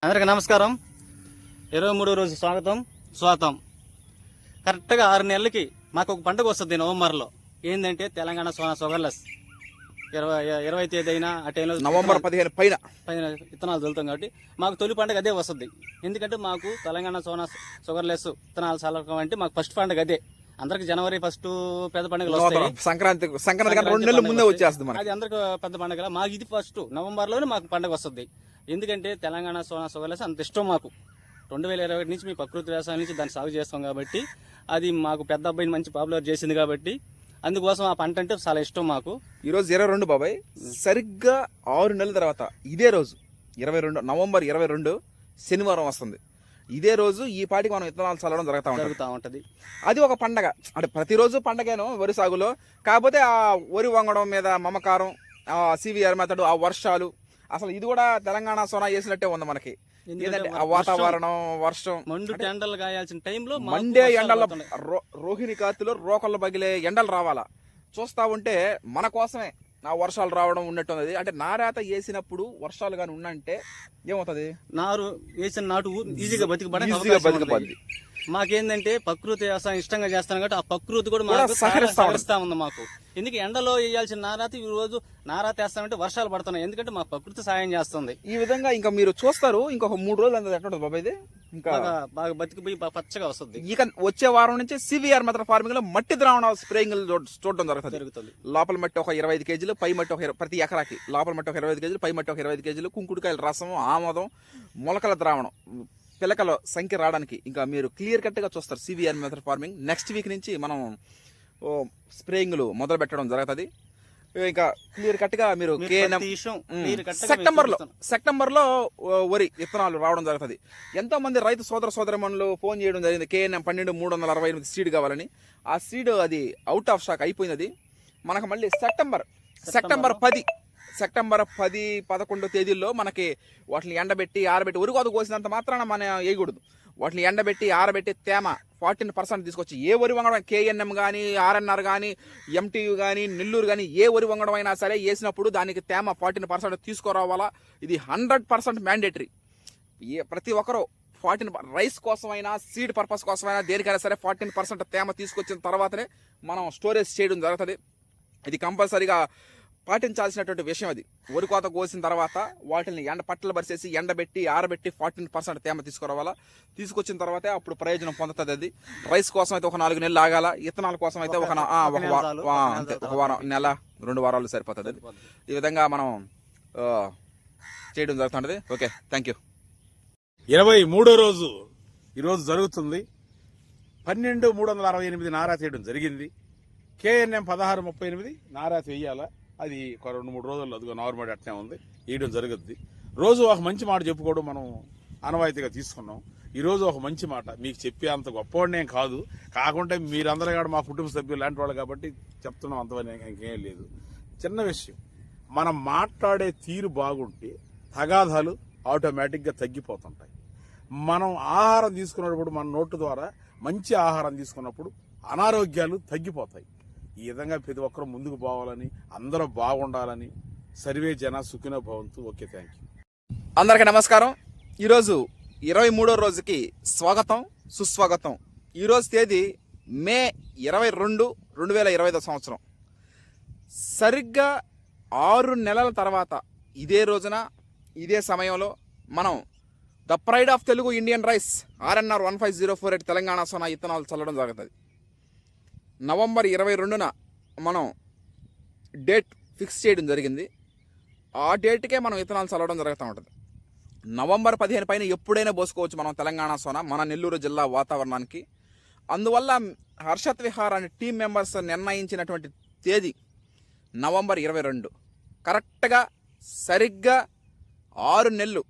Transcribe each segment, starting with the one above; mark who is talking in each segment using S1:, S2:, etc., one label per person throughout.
S1: అందరికీ నమస్కారం. 23వ రోజు స్వాగతం. కరెక్ట్గా 6 నెలలకి మాకు ఒక పండుగ వస్తుంది నవంబర్లో. ఏంటంటే తెలంగాణ షుగర్లెస్ 20 తేదీ అయినా ఆ టైంలో
S2: నవంబర్ 15 పైన
S1: విత్తనాలు చల్లుతాం కాబట్టి మాకు తొలి పండుగ అదే వస్తుంది. ఎందుకంటే మాకు తెలంగాణ షుగర్లెస్ విత్తనాలు చల్లకం అంటే మాకు ఫస్ట్ పండుగ అదే. అందరికి జనవరి 1 పెద్ద పండుగలు వస్తాయి,
S2: సంక్రాంతి 2 నెలల ముందే వచ్చేస్తుంది.
S1: అది అందరికి పెద్ద పండుగ. మాకు ఇది ఫస్ట్ నవంబర్లోనే మాకు పండుగ వస్తుంది. ఎందుకంటే తెలంగాణ షుగర్లెస్ అంత ఇష్టం మాకు. 2021 నుంచి మీ ప్రకృతి వ్యవసాయం నుంచి దాన్ని సాగు చేస్తాం కాబట్టి అది మాకు పెద్ద అబ్బాయిని మంచి పాపులర్ చేసింది కాబట్టి అందుకోసం ఆ పంట అంటే చాలా ఇష్టం మాకు.
S2: ఈరోజు 22 బాబాయ్, సరిగ్గా 6 నెలల తర్వాత ఇదే రోజు 22 నవంబర్ 22 శనివారం వస్తుంది. ఇదే రోజు ఈ పాటికి మనం విత్తనాలు చల్లడం జరుగుతూ ఉంటది. అది ఒక పండగ. అంటే ప్రతిరోజు పండగేను వరి సాగులో. కాకపోతే ఆ వరి వంగడం మీద మమకారం, ఆ సివిఆర్ మెథడ్, ఆ వర్షాలు, అసలు ఇది కూడా తెలంగాణ సోనా వేసినట్టే ఉంది మనకి. ఏంటంటే ఆ వాతావరణం, వర్షం,
S1: ఎండలు కాయాల్సిన టైంలో
S2: మండే ఎండల, రోహిణి కార్తీలో రోకళ్ళు పగిలే ఎండలు రావాలా చూస్తా ఉంటే మన కోసమే ఆ వర్షాలు రావడం ఉన్నట్టు. అంటే నారాత వేసినప్పుడు వర్షాలు కానీ ఉన్నంటే ఏమవుతుంది,
S1: నారు వేసిన నాటు ఈజీగా బతికి. మాకేందంటే ప్రకృతి వ్యవసాయం ఇష్టంగా చేస్తాం కాబట్టి ఆ ప్రకృతి కూడా మాకు సహకరిస్తా ఉంది మాకు. ఎందుకు ఎండలో వేయాల్సిన నారాత ఈ రోజు నారాత వేస్తామంటే వర్షాలు పడుతున్నాయి. ఎందుకంటే మా ప్రకృతి సాయం చేస్తుంది.
S2: ఈ విధంగా ఇంకా మీరు చూస్తారు. ఇంకొక 3 రోజులు అంత ఎట్లా బాబా ఇది ఇంకా
S1: బాగా బతికిపోయి పచ్చగా వస్తుంది.
S2: ఇక వచ్చే వారం నుంచి సివిఆర్ మెథడ్ ఫార్మింగ్ లో మట్టి ద్రావణ స్ప్రేయింగ్ చూడడం జరుగుతుంది. లోపల మట్టి ఒక 25 కేజీలు, పై మట్టి ఒక ప్రతి ఎకరాకి లోపల మట్టి ఒక 25 కేజీలు, పై మట్టి ఒక 25 కేజీలు, కుంకుడుకాయల రసం, ఆమోదం, మొలకల ద్రావణం, పిలకల సంఖ్య రావడానికి ఇంకా మీరు క్లియర్ కట్ గా చూస్తారు. CVR method farming next week నుంచి మనం స్ప్రేయింగ్లు మొదలు పెట్టడం జరుగుతుంది. ఇంకా క్లియర్ కట్ గా మీరు సెప్టెంబర్ లో వరి విత్తనాలు రావడం జరుగుతుంది. ఎంతో మంది రైతు సోదరమణులు ఫోన్ చేయడం జరిగింది. KNM 12-368 సీడ్ కావాలని. ఆ సీడ్ అది అవుట్ ఆఫ్ స్టాక్ అయిపోయింది. అది మనకు మళ్ళీ సెప్టెంబర్ 10-11 తేదీల్లో మనకి వాటిని ఎండబెట్టి ఆరబెట్టి, ఉరి కోత కోసినంత మాత్రాన మనం వేయకూడదు. వాటిని ఎండబెట్టి ఆరబెట్టి తేమ 14% తీసుకొచ్చి ఏ వరి వంగడం, KNM కానీ, RNR కానీ, MTU కానీ, నెల్లూరు కానీ ఏ వరి వంగడం అయినా సరే వేసినప్పుడు దానికి తేమ 14% తీసుకురావాలా. ఇది 100% మ్యాండేటరీ. ప్రతి ఒక్కరూ 14 రైస్ కోసమైనా, సీడ్ పర్పస్ కోసమైనా, దేనికైనా సరే 14% తేమ తీసుకొచ్చిన తర్వాతనే మనం స్టోరేజ్ చేయడం జరుగుతుంది. ఇది కంపల్సరీగా పాటించాల్సినటువంటి విషయం. అది వరి కోత కోసిన తర్వాత వాటిని పట్టలు పరిచేసి ఎండబెట్టి ఆరబెట్టి 14% తేమ తీసుకురావాలా. తీసుకొచ్చిన తర్వాతే అప్పుడు ప్రయోజనం పొందుతుంది. అది రైస్ కోసం అయితే ఒక 4 నెలలు ఆగాల. ఇత్తనాల కోసం అయితే ఒక వారం, నెల, 2 వారాలు సరిపోతుంది. ఈ విధంగా మనం చేయడం జరుగుతుంటది. Okay, thank you.
S3: 23వ రోజు ఈరోజు జరుగుతుంది. 12-368 నారా చేయడం జరిగింది. KNM 1638 నారా వేయాలా. అది ఒక 2-3 రోజుల్లో అదిగో నార్మల్ అట్నే ఉంది, వేయడం జరుగుద్ది. రోజు ఒక మంచి మాట చెప్పుకోవడం మనం ఆనవాయితీగా తీసుకున్నాం. ఈరోజు ఒక మంచి మాట మీకు చెప్పే అంత గొప్పవాడినేం కాదు, కాకుంటే మీరందరూ కూడా మా కుటుంబ సభ్యులు లాంటి వాళ్ళు కాబట్టి చెప్తున్నాం. అంతవరకు ఇంకేం లేదు. చిన్న విషయం, మనం మాట్లాడే తీరు బాగుంటే తగాదాలు ఆటోమేటిక్గా తగ్గిపోతుంటాయి. మనం ఆహారం తీసుకున్నప్పుడు మన నోటు ద్వారా మంచి ఆహారం తీసుకున్నప్పుడు అనారోగ్యాలు తగ్గిపోతాయి. ఈ విధంగా ప్రతి ఒక్కరూ ముందుకు పోవాలని, అందరూ బాగుండాలని, సర్వే జన సుఖినో భవంతు. Okay, thank you.
S2: అందరికీ నమస్కారం. ఈరోజు 23వ రోజుకి స్వాగతం, సుస్వాగతం. ఈరోజు తేదీ మే 22, 2025 సంవత్సరం. సరిగ్గా 6 నెలల తర్వాత ఇదే రోజున ఇదే సమయంలో మనం the pride of Telugu Indian rice RNR 15048 Telangana Sona విత్తనాలు చల్లడం జరుగుతుంది. నవంబర్ 22న మనం డేట్ ఫిక్స్ చేయడం జరిగింది. ఆ డేట్కే మనం విత్తనాలు చల్లడం జరుగుతూ ఉంటుంది. నవంబర్ 15 పైన ఎప్పుడైనా పోసుకోవచ్చు మనం తెలంగాణ సోనా మన నెల్లూరు జిల్లా వాతావరణానికి. అందువల్ల హర్షత్ విహార్ అనే టీం మెంబర్స్ నిర్ణయించినటువంటి తేదీ నవంబర్ 22. కరెక్ట్గా సరిగ్గా 6 నెలలు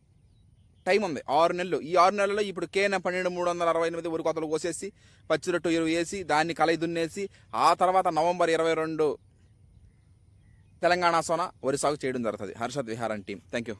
S2: టైం ఉంది. 6 నెలలు. ఈ 6 నెలల్లో ఇప్పుడు KNM 12-368 వరి కోతలు కోసేసి పచ్చిరొట్టు ఎరువు వేసి దాన్ని కలయి దున్నేసి ఆ తర్వాత నవంబర్ 22 తెలంగాణ సోనా వరి సాగు చేయడం జరుగుతుంది. Harshad Vihar team. Thank you.